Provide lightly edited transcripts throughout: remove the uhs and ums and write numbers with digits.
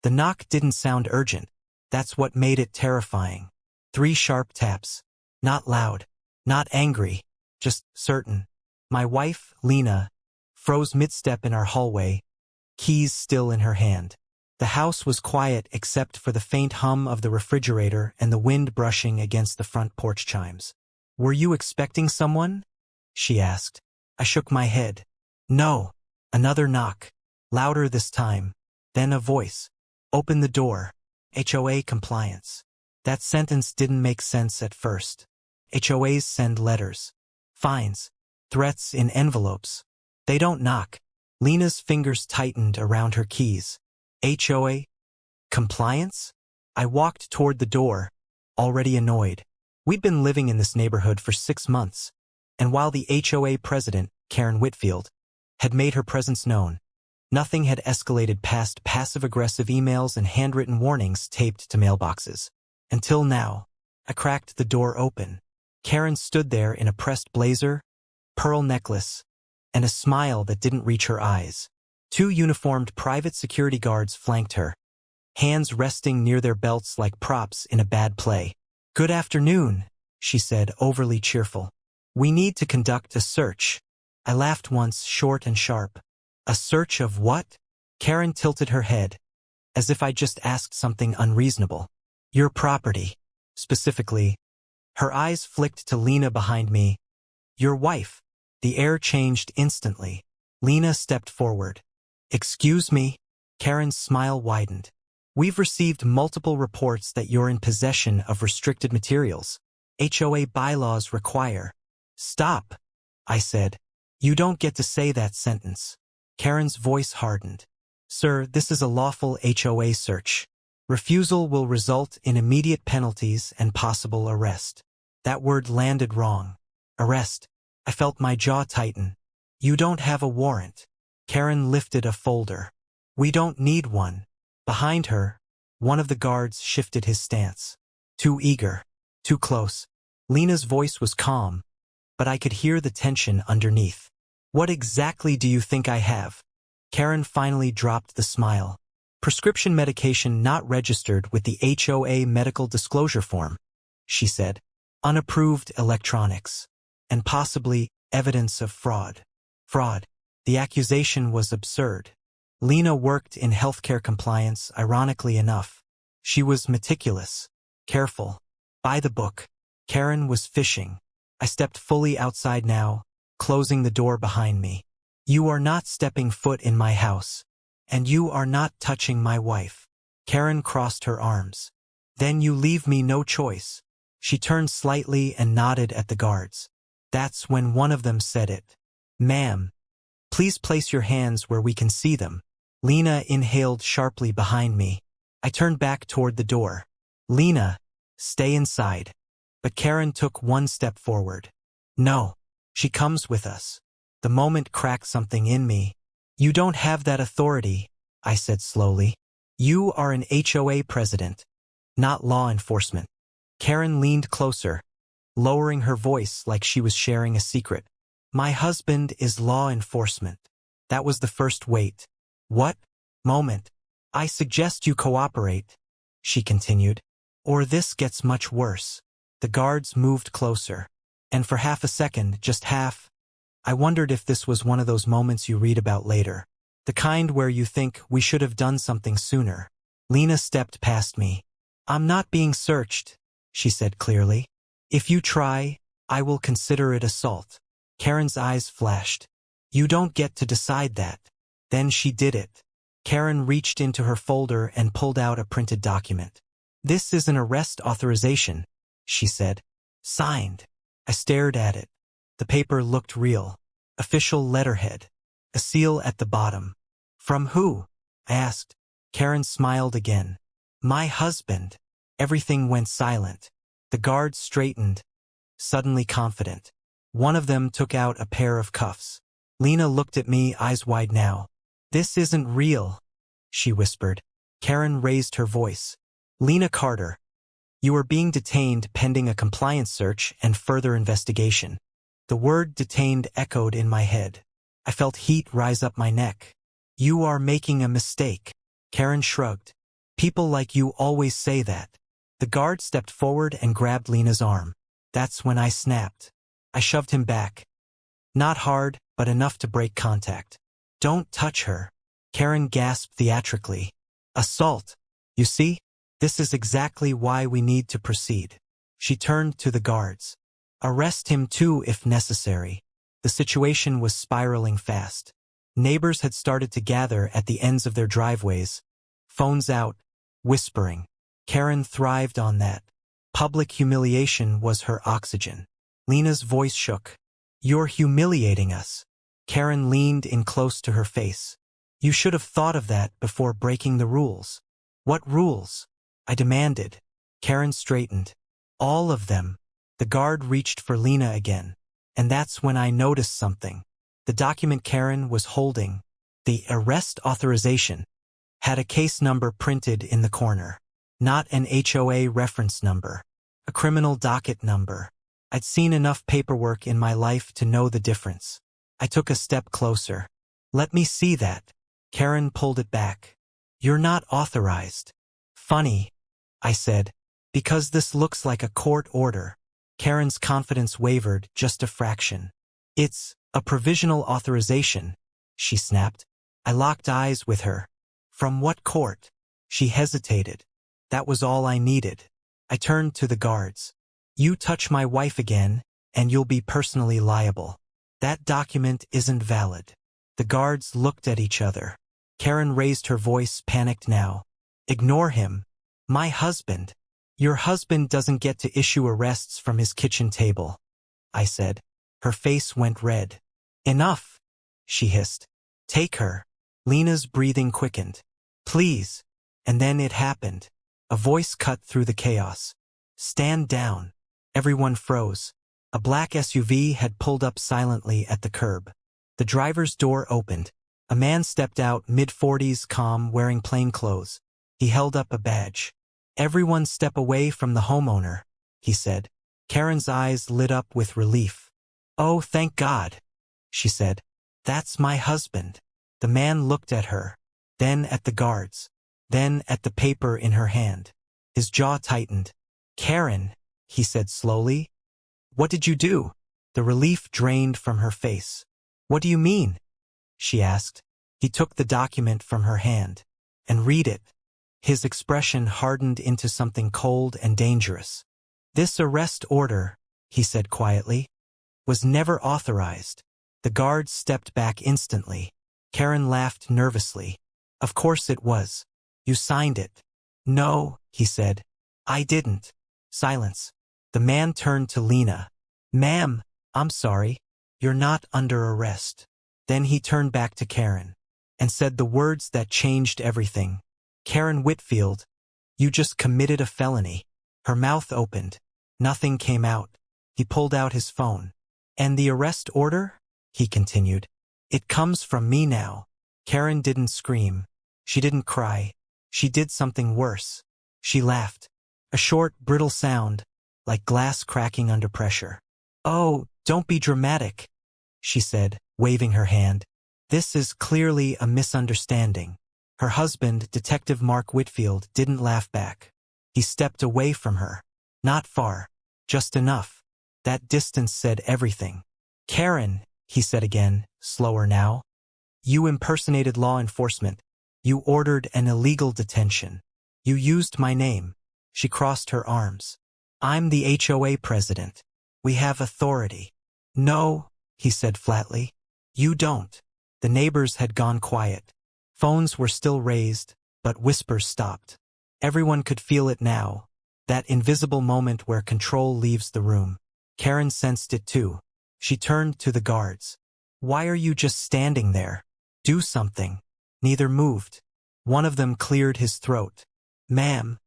The knock didn't sound urgent. That's what made it terrifying. 3 sharp taps. Not loud. Not angry. Just certain. My wife, Lena, froze mid-step in our hallway, keys still in her hand. The house was quiet except for the faint hum of the refrigerator and the wind brushing against the front porch chimes. "Were you expecting someone?" she asked. I shook my head. "No." Another knock. Louder this time. Then a voice. "Open the door. HOA compliance." That sentence didn't make sense at first. HOAs send letters. Fines. Threats in envelopes. They don't knock. Lena's fingers tightened around her keys. HOA? Compliance? I walked toward the door, already annoyed. We'd been living in this neighborhood for 6 months, and while the HOA president, Karen Whitfield, had made her presence known, nothing had escalated past passive-aggressive emails and handwritten warnings taped to mailboxes. Until now. I cracked the door open. Karen stood there in a pressed blazer, pearl necklace, and a smile that didn't reach her eyes. 2 uniformed private security guards flanked her, hands resting near their belts like props in a bad play. "Good afternoon," she said, overly cheerful. "We need to conduct a search." I laughed once, short and sharp. "A search of what?" Karen tilted her head, as if I just asked something unreasonable. "Your property." Specifically. Her eyes flicked to Lena behind me. "Your wife." The air changed instantly. Lena stepped forward. "Excuse me?" Karen's smile widened. "We've received multiple reports that you're in possession of restricted materials. HOA bylaws require." "Stop," I said. "You don't get to say that sentence." Karen's voice hardened. "Sir, this is a lawful HOA search. Refusal will result in immediate penalties and possible arrest." That word landed wrong. Arrest. I felt my jaw tighten. "You don't have a warrant." Karen lifted a folder. "We don't need one." Behind her, one of the guards shifted his stance. Too eager. Too close. Lena's voice was calm, but I could hear the tension underneath. "What exactly do you think I have?" Karen finally dropped the smile. "Prescription medication not registered with the HOA medical disclosure form," she said. "Unapproved electronics. And possibly evidence of fraud." Fraud. The accusation was absurd. Lena worked in healthcare compliance, ironically enough. She was meticulous, careful, by the book. Karen was fishing. I stepped fully outside now, closing the door behind me. "You are not stepping foot in my house. And you are not touching my wife." Karen crossed her arms. "Then you leave me no choice." She turned slightly and nodded at the guards. That's when one of them said it. "Ma'am, please place your hands where we can see them." Lena inhaled sharply behind me. I turned back toward the door. "Lena, stay inside." But Karen took one step forward. "No. She comes with us." The moment cracked something in me. "You don't have that authority," I said slowly. "You are an HOA president, not law enforcement." Karen leaned closer, lowering her voice like she was sharing a secret. "My husband is law enforcement." That was the first wait. "What?" moment. "I suggest you cooperate," she continued, "or this gets much worse." The guards moved closer, and for half a second, just half, I wondered if this was one of those moments you read about later. The kind where you think we should have done something sooner. Lena stepped past me. "I'm not being searched," she said clearly. "If you try, I will consider it assault." Karen's eyes flashed. "You don't get to decide that." Then she did it. Karen reached into her folder and pulled out a printed document. "This is an arrest authorization," she said. "Signed." I stared at it. The paper looked real. Official letterhead. A seal at the bottom. "From who?" I asked. Karen smiled again. "My husband." Everything went silent. The guards straightened, suddenly confident. One of them took out a pair of cuffs. Lena looked at me, eyes wide now. "This isn't real," she whispered. Karen raised her voice. "Lena Carter, you are being detained pending a compliance search and further investigation." The word detained echoed in my head. I felt heat rise up my neck. "You are making a mistake." Karen shrugged. People like you always say that. The guard stepped forward and grabbed Lena's arm. That's when I snapped. I shoved him back. Not hard, but enough to break contact. Don't touch her. Karen gasped theatrically. Assault. You see? This is exactly why we need to proceed. She turned to the guards. Arrest him too if necessary. The situation was spiraling fast. Neighbors had started to gather at the ends of their driveways. Phones out, whispering. Karen thrived on that. Public humiliation was her oxygen. Lena's voice shook. You're humiliating us. Karen leaned in close to her face. You should have thought of that before breaking the rules. What rules? I demanded. Karen straightened. All of them. The guard reached for Lena again. And that's when I noticed something. The document Karen was holding, the arrest authorization, had a case number printed in the corner. Not an HOA reference number. A criminal docket number. I'd seen enough paperwork in my life to know the difference. I took a step closer. Let me see that. Karen pulled it back. You're not authorized. Funny, I said, because this looks like a court order. Karen's confidence wavered just a fraction. It's a provisional authorization, she snapped. I locked eyes with her. From what court? She hesitated. That was all I needed. I turned to the guards. You touch my wife again, and you'll be personally liable. That document isn't valid. The guards looked at each other. Karen raised her voice, panicked now. Ignore him. My husband. Your husband doesn't get to issue arrests from his kitchen table, I said. Her face went red. Enough, she hissed. Take her. Lena's breathing quickened. Please. And then it happened. A voice cut through the chaos. Stand down. Everyone froze. A black SUV had pulled up silently at the curb. The driver's door opened. A man stepped out, mid-40s, calm, wearing plain clothes. He held up a badge. Everyone step away from the homeowner, he said. Karen's eyes lit up with relief. Oh, thank God, she said. That's my husband. The man looked at her, then at the guards, then at the paper in her hand. His jaw tightened. Karen, he said slowly. What did you do? The relief drained from her face. What do you mean? She asked. He took the document from her hand. And read it. His expression hardened into something cold and dangerous. This arrest order, he said quietly, was never authorized. The guards stepped back instantly. Karen laughed nervously. Of course it was. You signed it. No, he said. I didn't. Silence. The man turned to Lena. Ma'am, I'm sorry. You're not under arrest. Then he turned back to Karen and said the words that changed everything. Karen Whitfield, you just committed a felony. Her mouth opened. Nothing came out. He pulled out his phone. And the arrest order? He continued. It comes from me now. Karen didn't scream. She didn't cry. She did something worse. She laughed. A short, brittle sound, like glass cracking under pressure. Oh, don't be dramatic, she said, waving her hand. This is clearly a misunderstanding. Her husband, Detective Mark Whitfield, didn't laugh back. He stepped away from her. Not far. Just enough. That distance said everything. Karen, he said again, slower now. You impersonated law enforcement. You ordered an illegal detention. You used my name. She crossed her arms. I'm the HOA president. We have authority. No, he said flatly. You don't. The neighbors had gone quiet. Phones were still raised, but whispers stopped. Everyone could feel it now, that invisible moment where control leaves the room. Karen sensed it too. She turned to the guards. Why are you just standing there? Do something. Neither moved. One of them cleared his throat. Ma'am,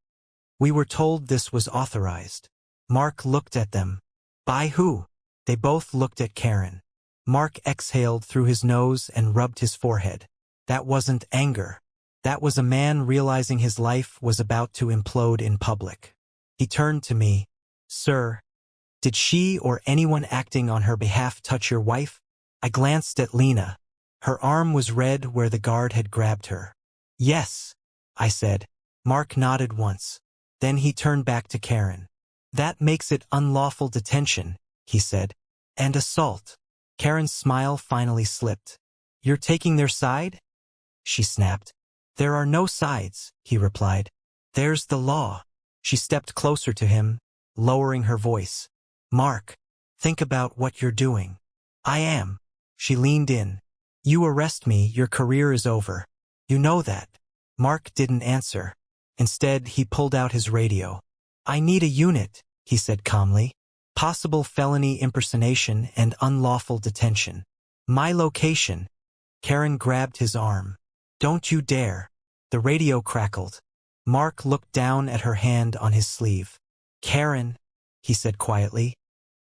we were told this was authorized. Mark looked at them. By who? They both looked at Karen. Mark exhaled through his nose and rubbed his forehead. That wasn't anger. That was a man realizing his life was about to implode in public. He turned to me. Sir, did she or anyone acting on her behalf touch your wife? I glanced at Lena. Her arm was red where the guard had grabbed her. Yes, I said. Mark nodded once. Then he turned back to Karen. That makes it unlawful detention, he said. And assault. Karen's smile finally slipped. You're taking their side? She snapped. There are no sides, he replied. There's the law. She stepped closer to him, lowering her voice. Mark, think about what you're doing. I am. She leaned in. You arrest me, your career is over. You know that. Mark didn't answer. Instead, he pulled out his radio. I need a unit, he said calmly. Possible felony impersonation and unlawful detention. My location. Karen grabbed his arm. Don't you dare. The radio crackled. Mark looked down at her hand on his sleeve. Karen, he said quietly.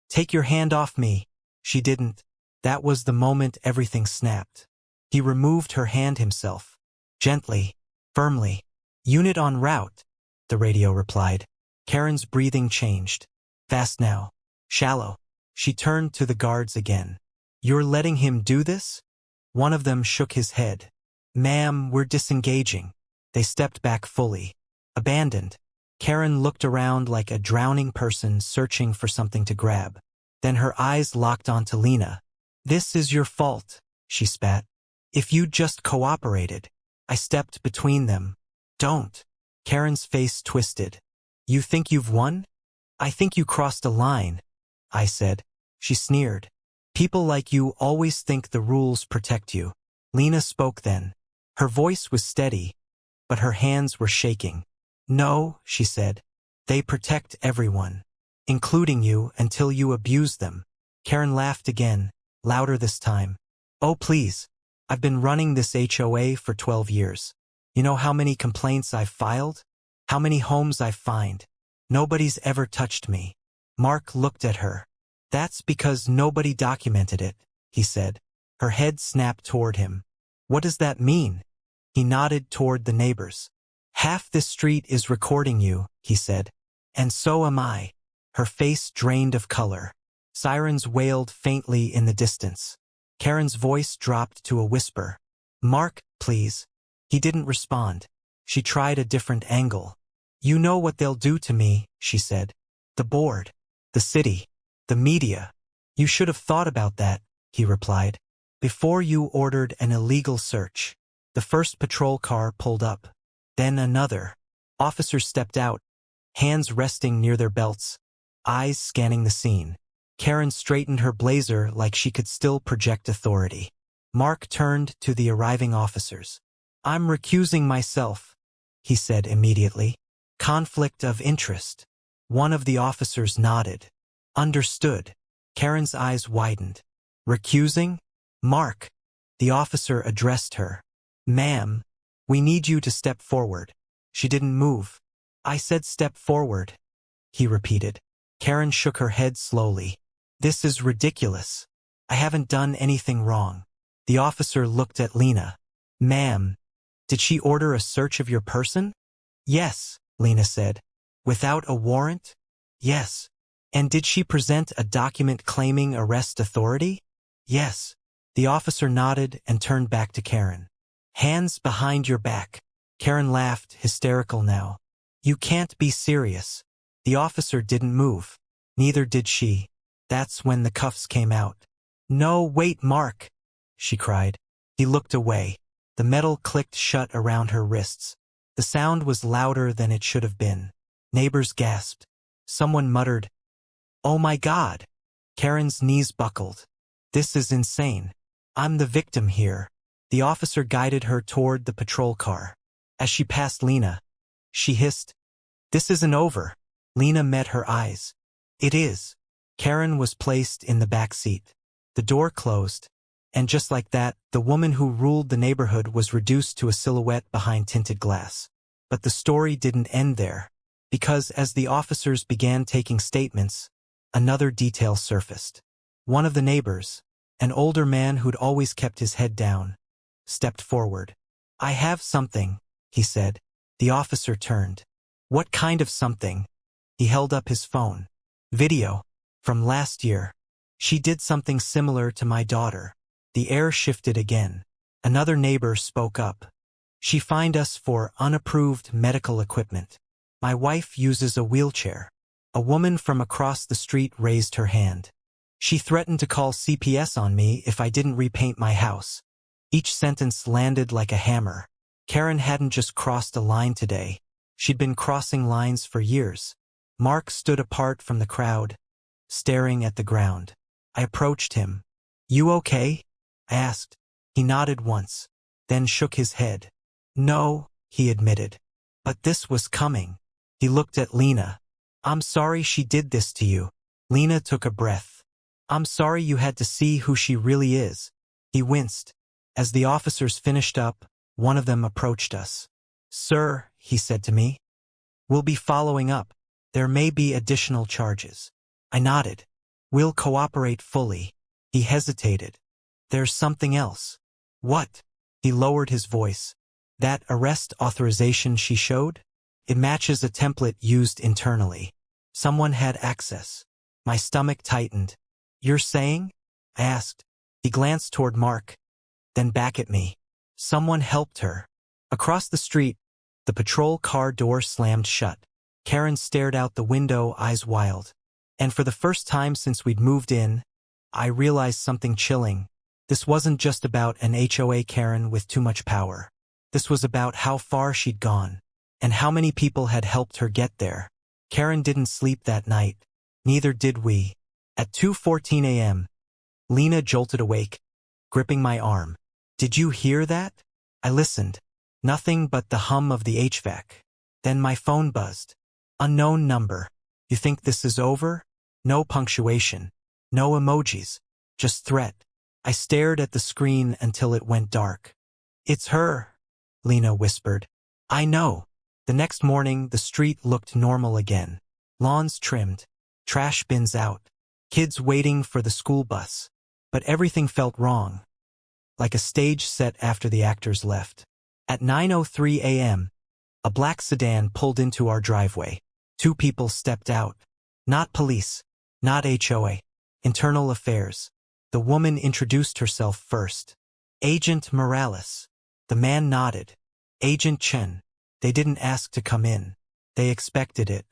Take your hand off me. She didn't. That was the moment everything snapped. He removed her hand himself. Gently, firmly. Unit en route, the radio replied. Karen's breathing changed. Fast now. Shallow. She turned to the guards again. You're letting him do this? One of them shook his head. Ma'am, we're disengaging. They stepped back fully. Abandoned. Karen looked around like a drowning person searching for something to grab. Then her eyes locked onto Lena. This is your fault, she spat. If you'd just cooperated. I stepped between them. Don't. Karen's face twisted. You think you've won? I think you crossed a line, I said. She sneered. People like you always think the rules protect you. Lena spoke then. Her voice was steady, but her hands were shaking. No, she said. They protect everyone, including you, until you abuse them. Karen laughed again, louder this time. Oh, please. I've been running this HOA for 12 years. You know how many complaints I've filed? How many homes I've fined? Nobody's ever touched me. Mark looked at her. That's because nobody documented it, he said. Her head snapped toward him. What does that mean? He nodded toward the neighbors. Half this street is recording you, he said. And so am I. Her face drained of color. Sirens wailed faintly in the distance. Karen's voice dropped to a whisper. Mark, please. He didn't respond. She tried a different angle. You know what they'll do to me, she said. The board. The city. The media. You should have thought about that, he replied. Before you ordered an illegal search. The first patrol car pulled up. Then another. Officers stepped out, hands resting near their belts, eyes scanning the scene. Karen straightened her blazer like she could still project authority. Mark turned to the arriving officers. I'm recusing myself, he said immediately. Conflict of interest. One of the officers nodded. Understood. Karen's eyes widened. Recusing? Mark. The officer addressed her. Ma'am, we need you to step forward. She didn't move. I said step forward, he repeated. Karen shook her head slowly. This is ridiculous. I haven't done anything wrong. The officer looked at Lena. Ma'am, did she order a search of your person? Yes, Lena said. Without a warrant? Yes. And did she present a document claiming arrest authority? Yes. The officer nodded and turned back to Karen. Hands behind your back. Karen laughed, hysterical now. You can't be serious. The officer didn't move. Neither did she. That's when the cuffs came out. No, wait, Mark, she cried. He looked away. The metal clicked shut around her wrists. The sound was louder than it should have been. Neighbors gasped. Someone muttered, Oh my God. Karen's knees buckled. This is insane. I'm the victim here. The officer guided her toward the patrol car. As she passed Lena, she hissed, This isn't over. Lena met her eyes. It is. Karen was placed in the back seat. The door closed, and just like that, the woman who ruled the neighborhood was reduced to a silhouette behind tinted glass. But the story didn't end there, because as the officers began taking statements, another detail surfaced. One of the neighbors, an older man who'd always kept his head down, stepped forward. I have something, he said. The officer turned. What kind of something? He held up his phone. Video. From last year. She did something similar to my daughter. The air shifted again. Another neighbor spoke up. She fined us for unapproved medical equipment. My wife uses a wheelchair. A woman from across the street raised her hand. She threatened to call CPS on me if I didn't repaint my house. Each sentence landed like a hammer. Karen hadn't just crossed a line today. She'd been crossing lines for years. Mark stood apart from the crowd, staring at the ground. I approached him. "You okay?" I asked. He nodded once, then shook his head. "No," he admitted. But this was coming. He looked at Lena. "I'm sorry she did this to you." Lena took a breath. "I'm sorry you had to see who she really is." He winced. As the officers finished up, one of them approached us. "Sir," he said to me, "we'll be following up. There may be additional charges." I nodded. "We'll cooperate fully." He hesitated. "There's something else." "What?" He lowered his voice. "That arrest authorization she showed? It matches a template used internally. Someone had access." My stomach tightened. "You're saying?" I asked. He glanced toward Mark, then back at me. "Someone helped her." Across the street, the patrol car door slammed shut. Karen stared out the window, eyes wild. And for the first time since we'd moved in, I realized something chilling. This wasn't just about an HOA Karen with too much power. This was about how far she'd gone, and how many people had helped her get there. Karen didn't sleep that night. Neither did we. At 2:14 a.m., Lena jolted awake, gripping my arm. "Did you hear that?" I listened. Nothing but the hum of the HVAC. Then my phone buzzed. Unknown number. "You think this is over?" No punctuation. No emojis. Just threat. I stared at the screen until it went dark. "It's her," Lena whispered. "I know." The next morning, the street looked normal again. Lawns trimmed. Trash bins out. Kids waiting for the school bus. But everything felt wrong. Like a stage set after the actors left. At 9:03 a.m., a black sedan pulled into our driveway. Two people stepped out. Not police. Not HOA. Internal affairs. The woman introduced herself first. "Agent Morales." The man nodded. "Agent Chen." They didn't ask to come in. They expected it.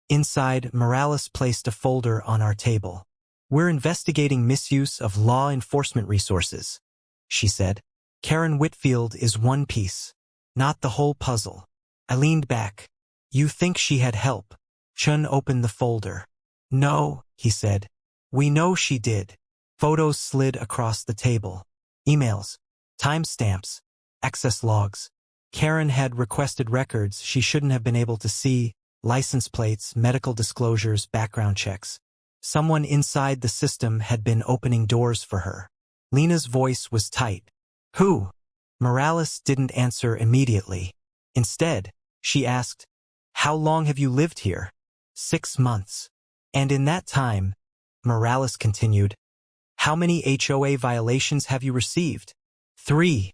Inside, Morales placed a folder on our table. "We're investigating misuse of law enforcement resources," she said. "Karen Whitfield is one piece, not the whole puzzle." I leaned back. "You think she had help?" Chen opened the folder. "No," he said. "We know she did." Photos slid across the table. Emails. Timestamps. Access logs. Karen had requested records she shouldn't have been able to see, license plates, medical disclosures, background checks. Someone inside the system had been opening doors for her. Lena's voice was tight. "Who?" Morales didn't answer immediately. Instead, she asked, "How long have you lived here?" 6 months. "And in that time," Morales continued, "how many HOA violations have you received?" 3,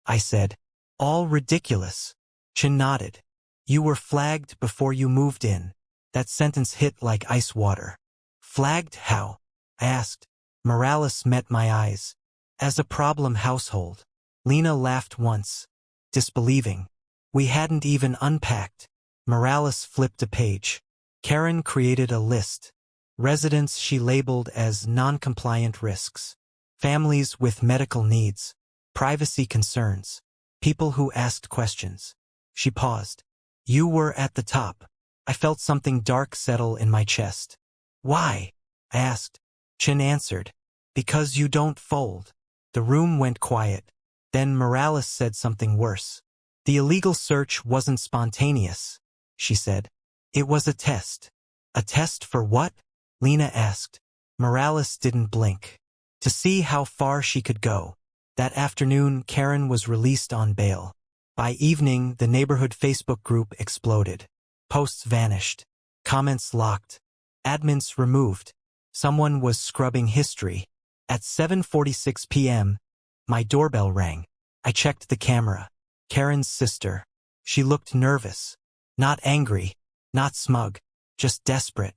I said. "All ridiculous." Chen nodded. "You were flagged before you moved in." That sentence hit like ice water. "Flagged how?" I asked. Morales met my eyes. "As a problem household." Lena laughed once, disbelieving. We hadn't even unpacked. Morales flipped a page. Karen created a list. Residents she labeled as non-compliant risks. Families with medical needs. Privacy concerns. People who asked questions. She paused. "You were at the top." I felt something dark settle in my chest. "Why?" I asked. Chen answered. "Because you don't fold." The room went quiet. Then Morales said something worse. "The illegal search wasn't spontaneous," she said. "It was a test." "A test for what?" Lena asked. Morales didn't blink. "To see how far she could go." That afternoon, Karen was released on bail. By evening, the neighborhood Facebook group exploded. Posts vanished. Comments locked. Admins removed. Someone was scrubbing history. At 7:46 p.m., my doorbell rang. I checked the camera. Karen's sister. She looked nervous. Not angry. Not smug. Just desperate.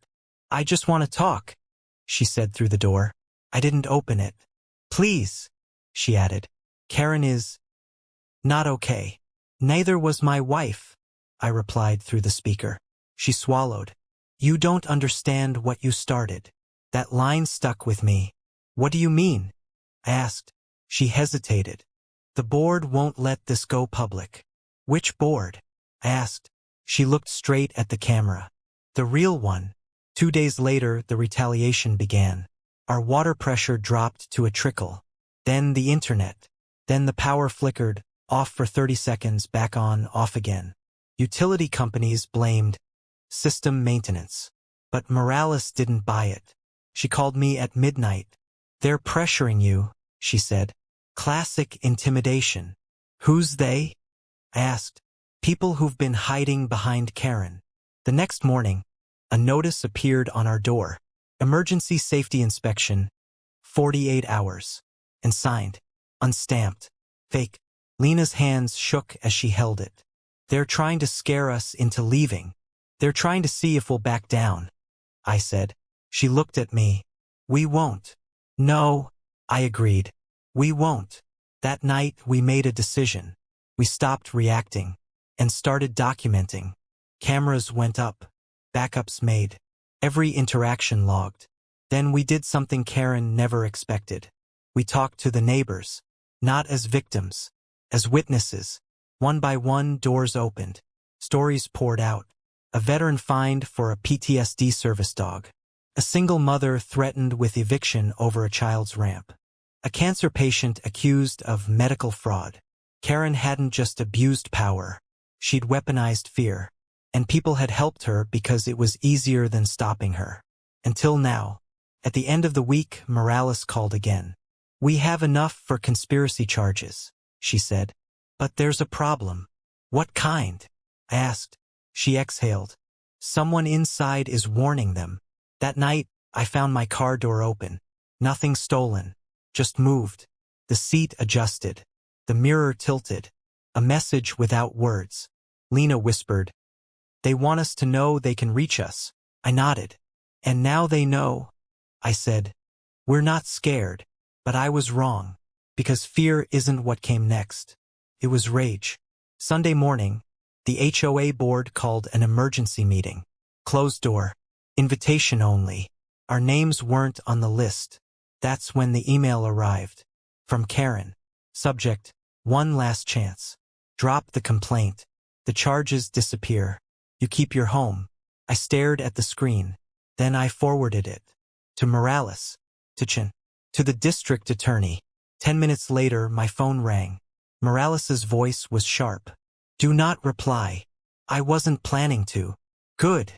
"I just want to talk," she said through the door. I didn't open it. "Please," she added. "Karen is not okay." Neither was my wife, I replied through the speaker. She swallowed. You don't understand what you started. That line stuck with me. What do you mean? I asked. She hesitated. The board won't let this go public. Which board? I asked. She looked straight at the camera. The real one. 2 days later, the retaliation began. Our water pressure dropped to a trickle. Then the internet. Then the power flickered, off for 30 seconds, back on, off again. Utility companies blamed system maintenance. But Morales didn't buy it. She called me at midnight. They're pressuring you, she said. Classic intimidation. Who's they? I asked. People who've been hiding behind Karen. The next morning, a notice appeared on our door. Emergency safety inspection, 48 hours. And signed, unstamped, fake. Lena's hands shook as she held it. They're trying to scare us into leaving. They're trying to see if we'll back down, I said. She looked at me. We won't. No, I agreed. We won't. That night we made a decision. We stopped reacting and started documenting. Cameras went up. Backups made. Every interaction logged. Then we did something Karen never expected. We talked to the neighbors, not as victims, as witnesses. One by one, doors opened. Stories poured out. A veteran fined for a PTSD service dog. A single mother threatened with eviction over a child's ramp. A cancer patient accused of medical fraud. Karen hadn't just abused power. She'd weaponized fear. And people had helped her because it was easier than stopping her. Until now. At the end of the week, Morales called again. We have enough for conspiracy charges, she said. But there's a problem. What kind? I asked. She exhaled. Someone inside is warning them. That night, I found my car door open. Nothing stolen. Just moved. The seat adjusted. The mirror tilted. A message without words. Lena whispered. They want us to know they can reach us. I nodded. And now they know, I said. We're not scared. But I was wrong. Because fear isn't what came next. It was rage. Sunday morning, the HOA board called an emergency meeting. Closed door. Invitation only. Our names weren't on the list. That's when the email arrived. From Karen. Subject, one last chance. Drop the complaint. The charges disappear. You keep your home. I stared at the screen. Then I forwarded it. To Morales. To the district attorney. 10 minutes later, my phone rang. Morales's voice was sharp. Do not reply. I wasn't planning to. Good,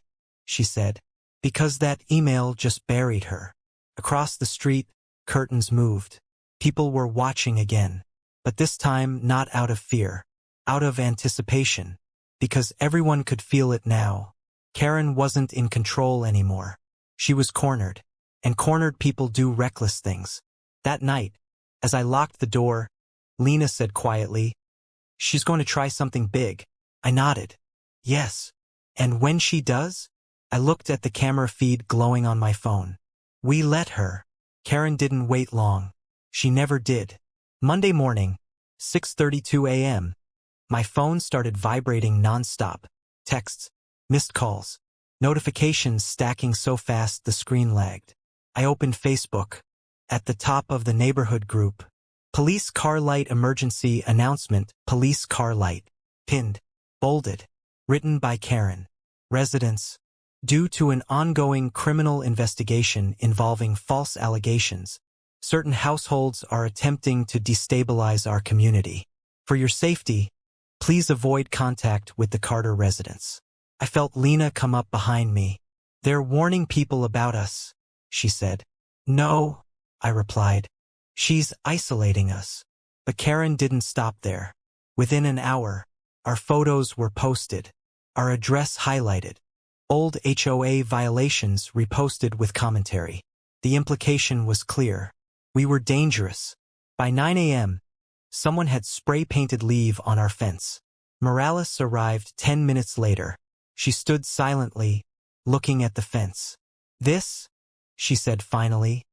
she said. Because that email just buried her. Across the street, curtains moved. People were watching again. But this time not out of fear. Out of anticipation. Because everyone could feel it now. Karen wasn't in control anymore. She was cornered. And cornered people do reckless things. That night, as I locked the door, Lena said quietly, She's going to try something big. I nodded. Yes. And when she does? I looked at the camera feed glowing on my phone. We let her. Karen didn't wait long. She never did. Monday morning, 6:32 a.m. My phone started vibrating nonstop. Texts, missed calls, notifications stacking so fast the screen lagged. I opened Facebook. At the top of the neighborhood group, Police Car Light Emergency Announcement, Police Car Light. Pinned. Bolded. Written by Karen. Residents. Due to an ongoing criminal investigation involving false allegations, certain households are attempting to destabilize our community. For your safety, please avoid contact with the Carter residents. I felt Lena come up behind me. They're warning people about us, she said. No, I replied. She's isolating us. But Karen didn't stop there. Within an hour, our photos were posted, our address highlighted, old HOA violations reposted with commentary. The implication was clear. We were dangerous. By 9 a.m., someone had spray-painted leave on our fence. Morales arrived 10 minutes later. She stood silently, looking at the fence. This, she said finally,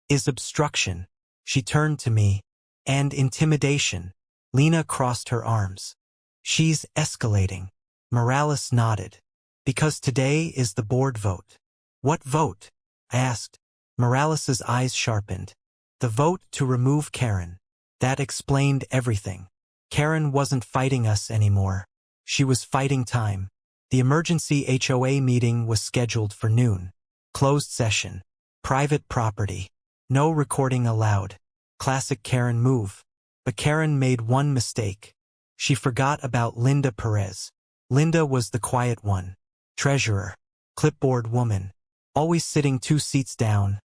is obstruction. She turned to me. And intimidation. Lena crossed her arms. She's escalating. Morales nodded. Because today is the board vote. What vote? I asked. Morales's eyes sharpened. The vote to remove Karen. That explained everything. Karen wasn't fighting us anymore. She was fighting time. The emergency HOA meeting was scheduled for noon. Closed session. Private property. No recording allowed. Classic Karen move. But Karen made one mistake. She forgot about Linda Perez. Linda was the quiet one. Treasurer. Clipboard woman. Always sitting 2 seats down.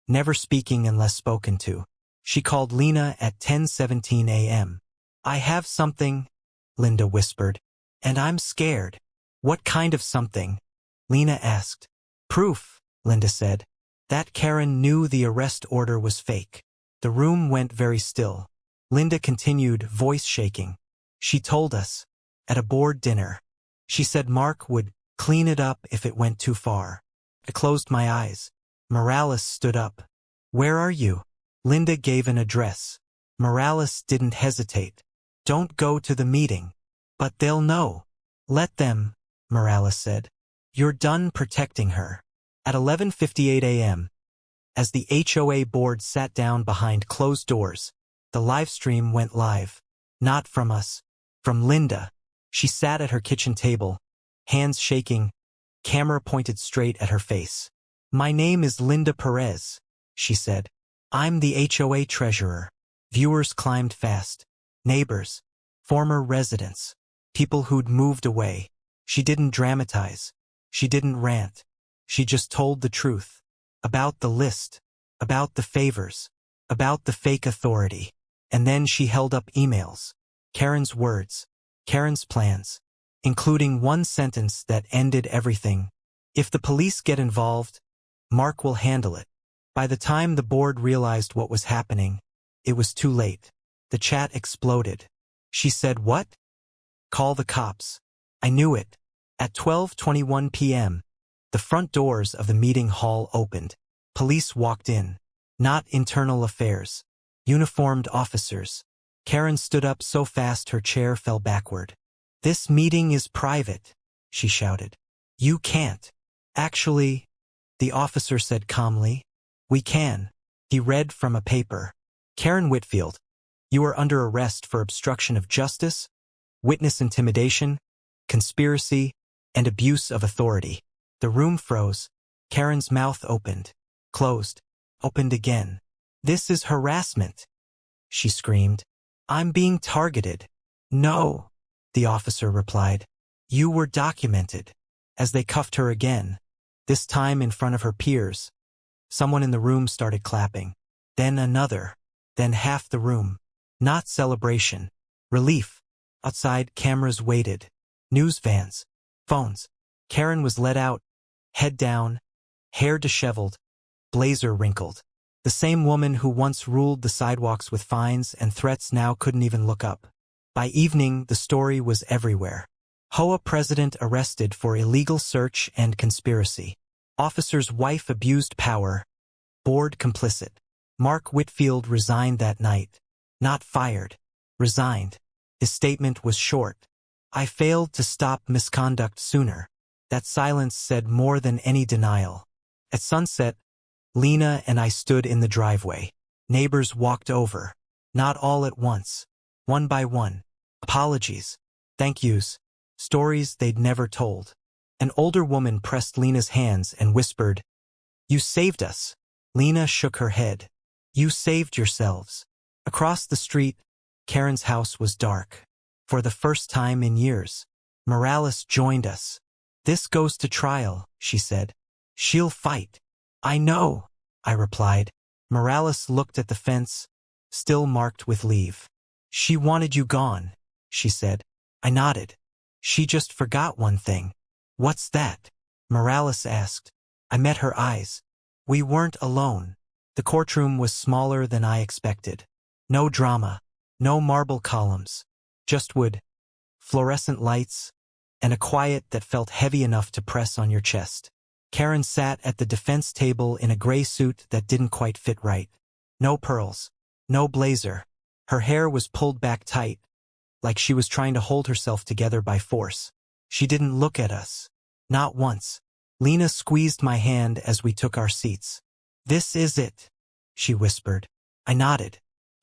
Never speaking unless spoken to. She called Lena at 10:17 a.m. I have something, Linda whispered. And I'm scared. What kind of something? Lena asked. Proof, Linda said. That Karen knew the arrest order was fake. The room went very still. Linda continued, voice shaking. She told us. At a board dinner. She said Mark would clean it up if it went too far. I closed my eyes. Morales stood up. Where are you? Linda gave an address. Morales didn't hesitate. Don't go to the meeting. But they'll know. Let them, Morales said. You're done protecting her. At 11:58 a.m., as the HOA board sat down behind closed doors, the live stream went live. Not from us. From Linda. She sat at her kitchen table, hands shaking, camera pointed straight at her face. My name is Linda Perez, she said. I'm the HOA treasurer. Viewers climbed fast. Neighbors. Former residents. People who'd moved away. She didn't dramatize. She didn't rant. She just told the truth. About the list. About the favors. About the fake authority. And then she held up emails. Karen's words. Karen's plans. Including one sentence that ended everything. If the police get involved, Mark will handle it. By the time the board realized what was happening, it was too late. The chat exploded. She said, what? Call the cops. I knew it. At 12:21 p.m., the front doors of the meeting hall opened. Police walked in. Not internal affairs. Uniformed officers. Karen stood up so fast her chair fell backward. This meeting is private, she shouted. You can't. Actually, the officer said calmly. We can. He read from a paper. Karen Whitfield, you are under arrest for obstruction of justice, witness intimidation, conspiracy, and abuse of authority. The room froze. Karen's mouth opened, closed, opened again. This is harassment, she screamed. I'm being targeted. No, the officer replied. You were documented. As they cuffed her again, this time in front of her peers. Someone in the room started clapping. Then another. Then half the room. Not celebration. Relief. Outside, cameras waited. News vans. Phones. Karen was let out, head down, hair disheveled, blazer wrinkled. The same woman who once ruled the sidewalks with fines and threats now couldn't even look up. By evening, the story was everywhere. HOA president arrested for illegal search and conspiracy. Officer's wife abused power. Board complicit. Mark Whitfield resigned that night. Not fired. Resigned. His statement was short. I failed to stop misconduct sooner. That silence said more than any denial. At sunset, Lena and I stood in the driveway. Neighbors walked over. Not all at once. One by one. Apologies. Thank yous. Stories they'd never told. An older woman pressed Lena's hands and whispered, You saved us. Lena shook her head. You saved yourselves. Across the street, Karen's house was dark. For the first time in years, Morales joined us. This goes to trial, she said. She'll fight. I know, I replied. Morales looked at the fence, still marked with leave. She wanted you gone, she said. I nodded. She just forgot one thing. What's that? Morales asked. I met her eyes. We weren't alone. The courtroom was smaller than I expected. No drama. No marble columns. Just wood. Fluorescent lights. And a quiet that felt heavy enough to press on your chest. Karen sat at the defense table in a gray suit that didn't quite fit right. No pearls. No blazer. Her hair was pulled back tight, like she was trying to hold herself together by force. She didn't look at us. Not once. Lena squeezed my hand as we took our seats. "This is it," she whispered. I nodded.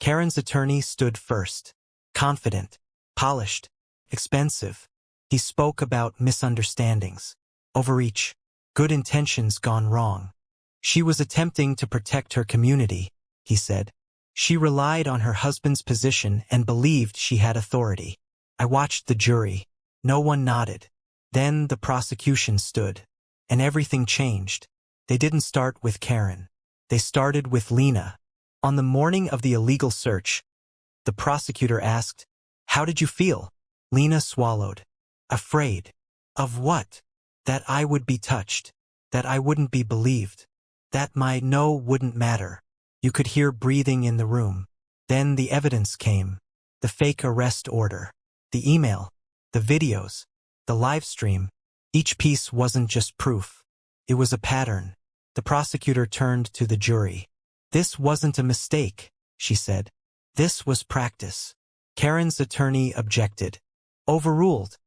Karen's attorney stood first. Confident, polished, expensive. He spoke about misunderstandings, overreach, good intentions gone wrong. She was attempting to protect her community, he said. She relied on her husband's position and believed she had authority. I watched the jury. No one nodded. Then the prosecution stood. And everything changed. They didn't start with Karen. They started with Lena. On the morning of the illegal search, the prosecutor asked, "How did you feel?" Lena swallowed. Afraid. Of what? That I would be touched. That I wouldn't be believed. That my no wouldn't matter. You could hear breathing in the room. Then the evidence came. The fake arrest order. The email. The videos. The live stream. Each piece wasn't just proof. It was a pattern. The prosecutor turned to the jury. "This wasn't a mistake," she said. "This was practice." Karen's attorney objected. "Overruled,"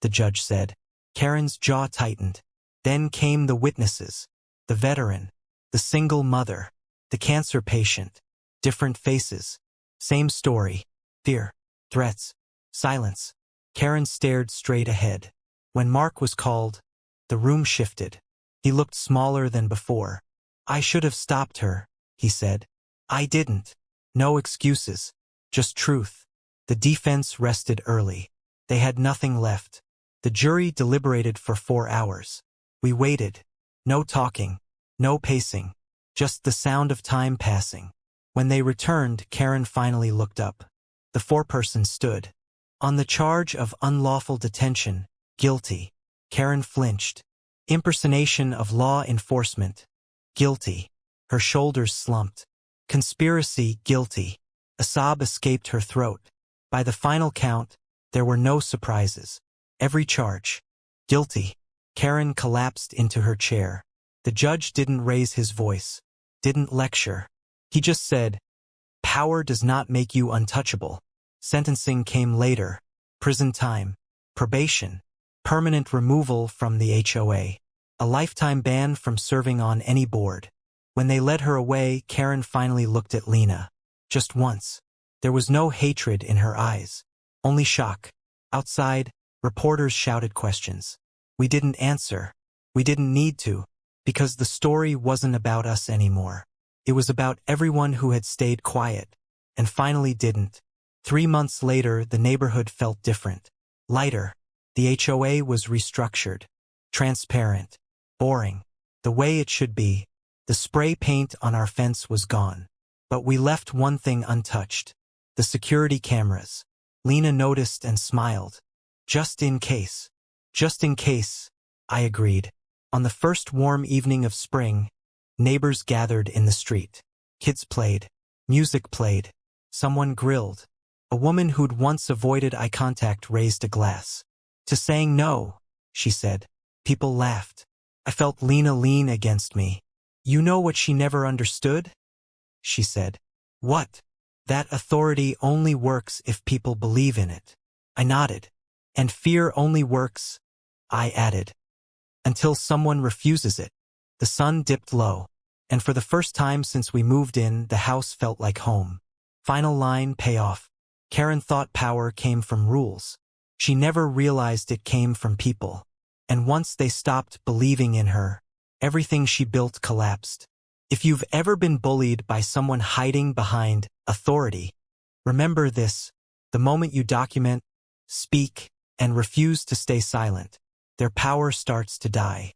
the judge said. Karen's jaw tightened. Then came the witnesses. The veteran. The single mother. The cancer patient. Different faces. Same story. Fear. Threats. Silence. Karen stared straight ahead. When Mark was called, the room shifted. He looked smaller than before. "I should have stopped her," he said. "I didn't." No excuses. Just truth. The defense rested early. They had nothing left. The jury deliberated for 4 hours. We waited. No talking. No pacing. Just the sound of time passing. When they returned, Karen finally looked up. The foreperson stood. "On the charge of unlawful detention, guilty." Karen flinched. "Impersonation of law enforcement, guilty." Her shoulders slumped. "Conspiracy, guilty." A sob escaped her throat. By the final count, there were no surprises. Every charge, guilty. Karen collapsed into her chair. The judge didn't raise his voice, didn't lecture. He just said, "Power does not make you untouchable." Sentencing came later. Prison time, probation, permanent removal from the HOA, a lifetime ban from serving on any board. When they led her away, Karen finally looked at Lena. Just once. There was no hatred in her eyes. Only shock. Outside, reporters shouted questions. We didn't answer. We didn't need to, because the story wasn't about us anymore. It was about everyone who had stayed quiet, and finally didn't. 3 months later, the neighborhood felt different. Lighter. The HOA was restructured. Transparent. Boring. The way it should be. The spray paint on our fence was gone. But we left one thing untouched. The security cameras. Lena noticed and smiled. "Just in case." "Just in case," I agreed. On the first warm evening of spring, neighbors gathered in the street. Kids played. Music played. Someone grilled. A woman who'd once avoided eye contact raised a glass. "To saying no," she said. People laughed. I felt Lena lean against me. "You know what she never understood?" she said. "What?" "That authority only works if people believe in it." I nodded. "And fear only works," I added, "until someone refuses it." The sun dipped low, and for the first time since we moved in, the house felt like home. Final line, payoff. Karen thought power came from rules. She never realized it came from people. And once they stopped believing in her, everything she built collapsed. If you've ever been bullied by someone hiding behind authority, remember this: the moment you document, speak, and refuse to stay silent, their power starts to die.